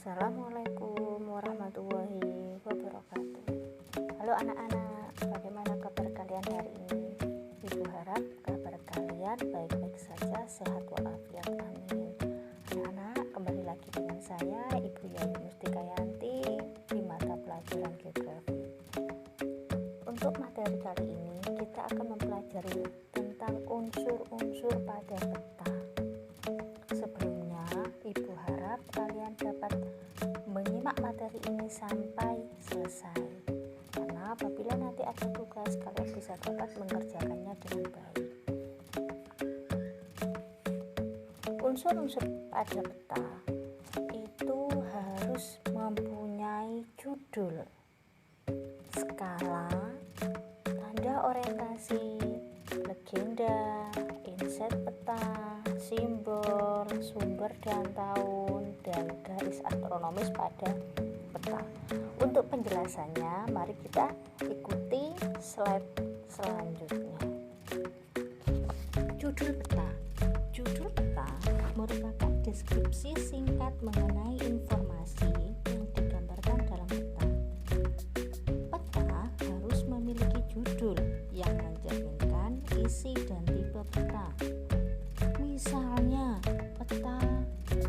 Assalamualaikum warahmatullahi wabarakatuh. Halo anak-anak, bagaimana kabar kalian hari ini? Ibu harap kabar kalian baik-baik saja, sehat walafiat, amin. Anak-anak, kembali lagi dengan saya Ibu Yayu Mustikayanti di mata pelajaran geografi. Untuk materi kali ini kita akan mempelajari tentang unsur-unsur pada peta. Sebelumnya, Ibu harap kalian dapat menyimak materi ini sampai selesai, karena apabila nanti ada tugas, kalian bisa dapat mengerjakannya dengan baik. Unsur-unsur pada peta itu harus mempunyai judul, skala, tanda orientasi, legenda, inset peta, simbol, sumber dan tahun, dan garis astronomis pada peta. Untuk penjelasannya, mari kita ikuti slide selanjutnya. Judul peta. Judul peta merupakan deskripsi singkat mengenai informasi yang digambarkan dalam peta. Peta harus memiliki judul yang mencerminkan isi dan tipe peta. Misalnya, peta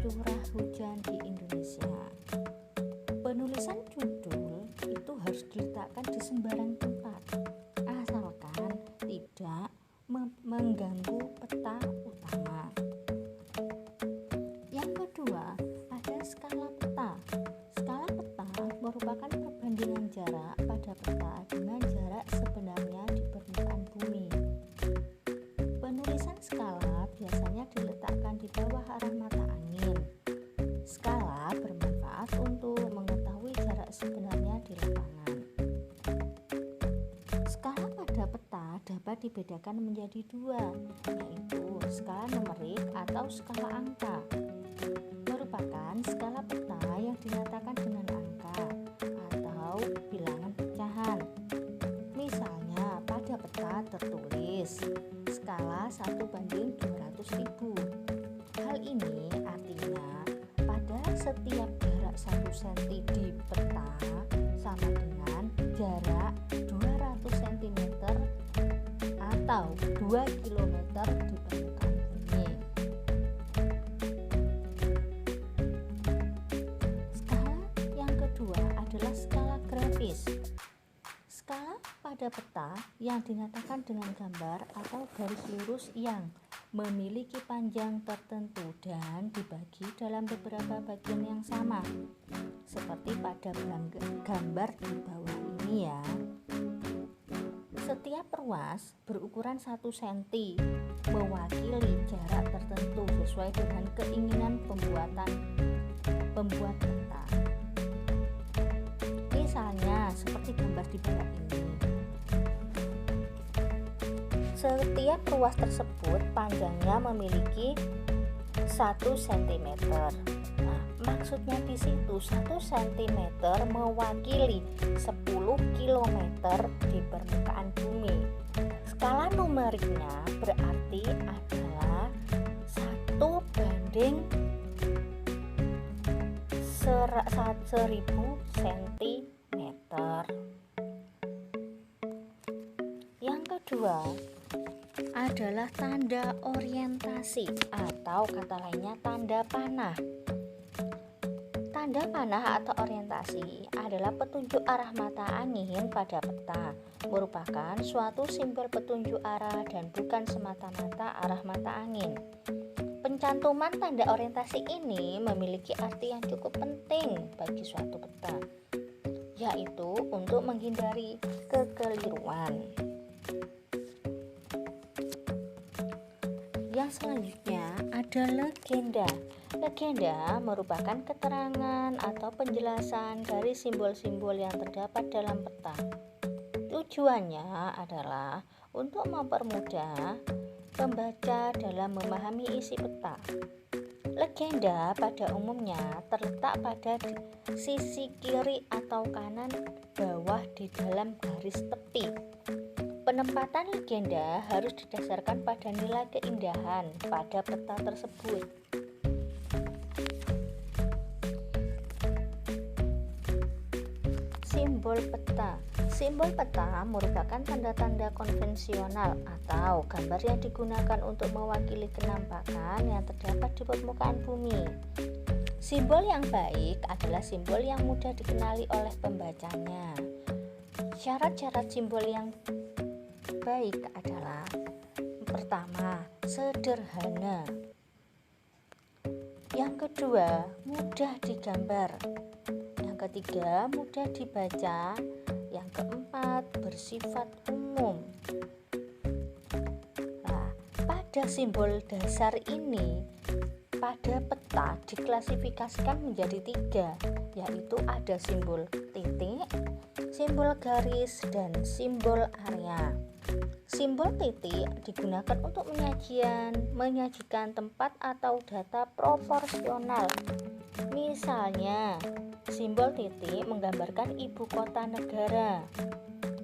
curah hujan di Indonesia. Penulisan judul itu harus diletakkan di sembarang tempat, asalkan tidak mengganggu peta utama. Yang kedua, ada skala peta. Skala peta merupakan perbandingan jarak pada peta dengan jarak sebenarnya di permukaan bumi. Penulisan skala biasanya diletakkan di bawah arah mata angin. Skala bermanfaat untuk mengetahui jarak sebenarnya di lapangan. Skala pada peta dapat dibedakan menjadi dua, yaitu skala numerik atau skala angka. Merupakan skala peta yang dinyatakan dengan angka atau bilangan pecahan. Misalnya, pada peta tertulis skala 1:200.000. Hal ini artinya pada setiap jarak 1 cm di peta sama dengan jarak 200 cm atau 2 km di permukaan bumi. Skala yang kedua adalah skala grafis. Skala pada peta yang dinyatakan dengan gambar atau garis lurus yang memiliki panjang tertentu dan dibagi dalam beberapa bagian yang sama, seperti pada gambar di bawah ini ya. Setiap ruas berukuran 1 cm mewakili jarak tertentu sesuai dengan keinginan pembuat peta. Misalnya seperti gambar di bawah ini. Setiap ruas tersebut panjangnya memiliki 1 cm. Nah, maksudnya di situ 1 cm mewakili 10 km di permukaan bumi. Skala numeriknya berarti adalah 1/1000 cm. Yang kedua adalah tanda orientasi atau kata lainnya tanda panah. Tanda panah atau orientasi adalah petunjuk arah mata angin pada peta, merupakan suatu simbol petunjuk arah dan bukan semata-mata arah mata angin. Pencantuman tanda orientasi ini memiliki arti yang cukup penting bagi suatu peta, yaitu untuk menghindari kekeliruan. Yang selanjutnya ada legenda. Legenda merupakan keterangan atau penjelasan dari simbol-simbol yang terdapat dalam peta. Tujuannya adalah untuk mempermudah pembaca dalam memahami isi peta. Legenda pada umumnya terletak pada sisi kiri atau kanan bawah di dalam garis tepi. Penempatan legenda harus didasarkan pada nilai keindahan pada peta tersebut. Simbol peta. Simbol peta merupakan tanda-tanda konvensional atau gambar yang digunakan untuk mewakili kenampakan yang terdapat di permukaan bumi. Simbol yang baik adalah simbol yang mudah dikenali oleh pembacanya. Syarat-syarat simbol yang baik adalah: pertama, sederhana. Yang kedua, mudah digambar. Yang ketiga, mudah dibaca. Yang keempat, bersifat umum. Nah, pada simbol dasar ini, pada peta diklasifikasikan menjadi 3, yaitu ada simbol titik, simbol garis, dan simbol area. Simbol titik digunakan untuk menyajikan tempat atau data proporsional. Misalnya, simbol titik menggambarkan ibu kota negara,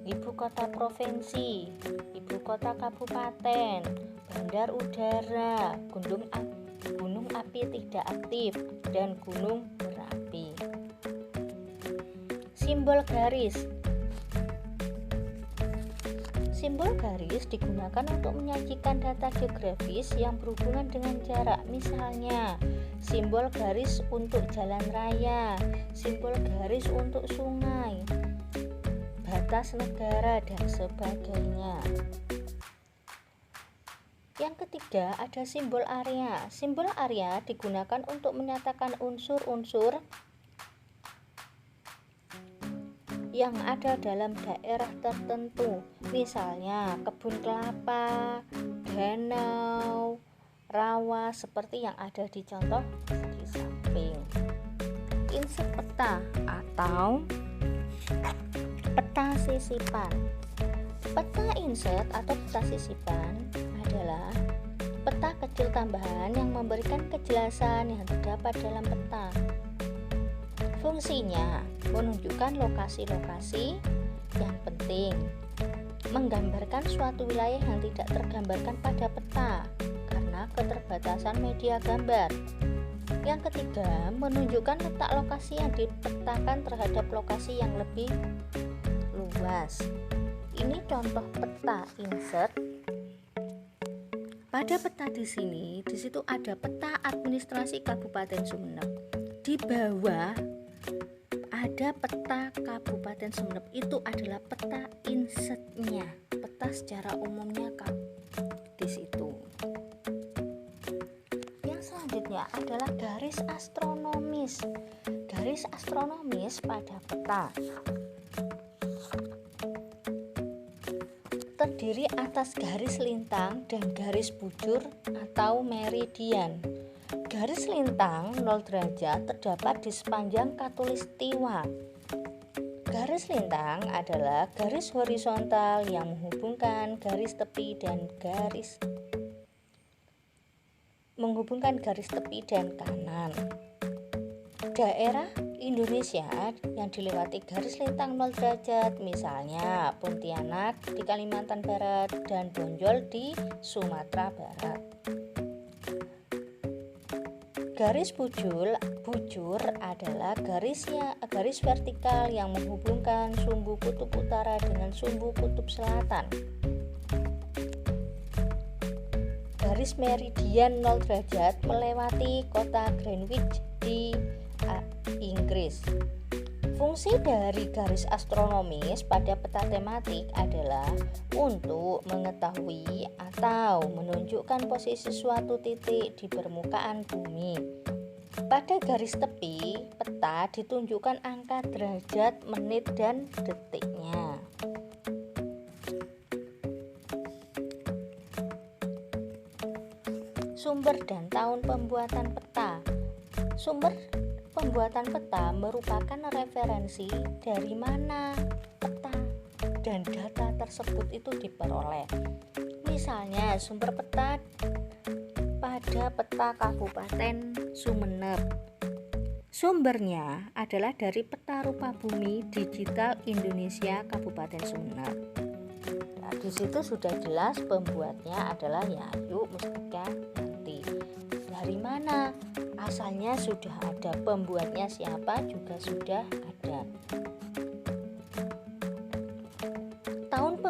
ibu kota provinsi, ibu kota kabupaten, bandar udara, gunung api tidak aktif, dan gunung berapi. Simbol garis. Simbol garis digunakan untuk menyajikan data geografis yang berhubungan dengan jarak. Misalnya, simbol garis untuk jalan raya, simbol garis untuk sungai, batas negara, dan sebagainya. Yang ketiga, ada simbol area. Simbol area digunakan untuk menyatakan unsur-unsur yang ada dalam daerah tertentu, misalnya kebun kelapa, danau, rawa, seperti yang ada di contoh di samping. Insert peta atau peta sisipan. Peta insert atau peta sisipan adalah peta kecil tambahan yang memberikan kejelasan yang terdapat dalam peta. Fungsinya menunjukkan lokasi-lokasi yang penting, menggambarkan suatu wilayah yang tidak tergambarkan pada peta karena keterbatasan media gambar. Yang ketiga, menunjukkan letak lokasi yang dipetakan terhadap lokasi yang lebih luas. Ini contoh peta insert. Pada peta di situ ada peta administrasi Kabupaten Sumeneb. Di bawah ada peta Kabupaten Sumeneb, itu adalah peta insertnya, peta secara umumnya di situ. Yang selanjutnya adalah garis astronomis. Garis astronomis pada peta terdiri atas garis lintang dan garis bujur atau meridian. Garis lintang 0 derajat terdapat di sepanjang khatulistiwa. Garis lintang adalah garis horizontal yang menghubungkan garis tepi dan kanan. Daerah Indonesia yang dilewati garis lintang 0 derajat, misalnya Pontianak di Kalimantan Barat dan Bonjol di Sumatera Barat. Garis bujur adalah garis vertikal yang menghubungkan sumbu kutub utara dengan sumbu kutub selatan. Garis meridian 0 derajat melewati kota Greenwich di Inggris. Fungsi dari garis astronomis pada peta tematik adalah untuk mengetahui atau menunjukkan posisi suatu titik di permukaan bumi. Pada garis tepi, peta ditunjukkan angka derajat, menit, dan detiknya. Sumber dan tahun pembuatan peta. Sumber pembuatan peta merupakan referensi dari mana peta dan data tersebut itu diperoleh. Misalnya, sumber peta pada peta Kabupaten Sumeneb. Sumbernya adalah dari peta rupa bumi digital Indonesia Kabupaten Sumeneb. Nah, di situ sudah jelas pembuatnya adalah Yayu Mustika Yanti. Dari mana? Asalnya sudah ada, pembuatnya siapa juga sudah ada.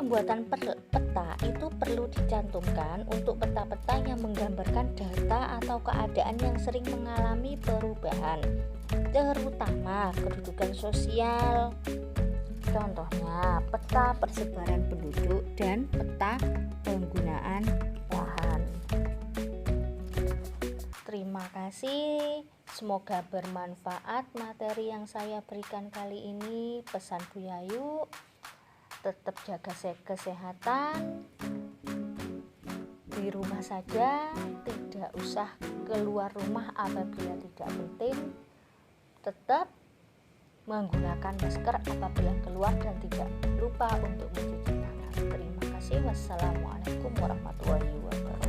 pembuatan peta itu perlu dicantumkan untuk peta-peta yang menggambarkan data atau keadaan yang sering mengalami perubahan, terutama kedudukan sosial. Contohnya peta persebaran penduduk dan peta penggunaan lahan. Terima kasih, semoga bermanfaat materi yang saya berikan kali ini. Pesan Bu Yayu, tetap jaga kesehatan, di rumah saja, tidak usah keluar rumah apabila tidak penting, tetap menggunakan masker apabila keluar dan tidak lupa untuk mencuci tangan. Terima kasih. Wassalamualaikum warahmatullahi wabarakatuh.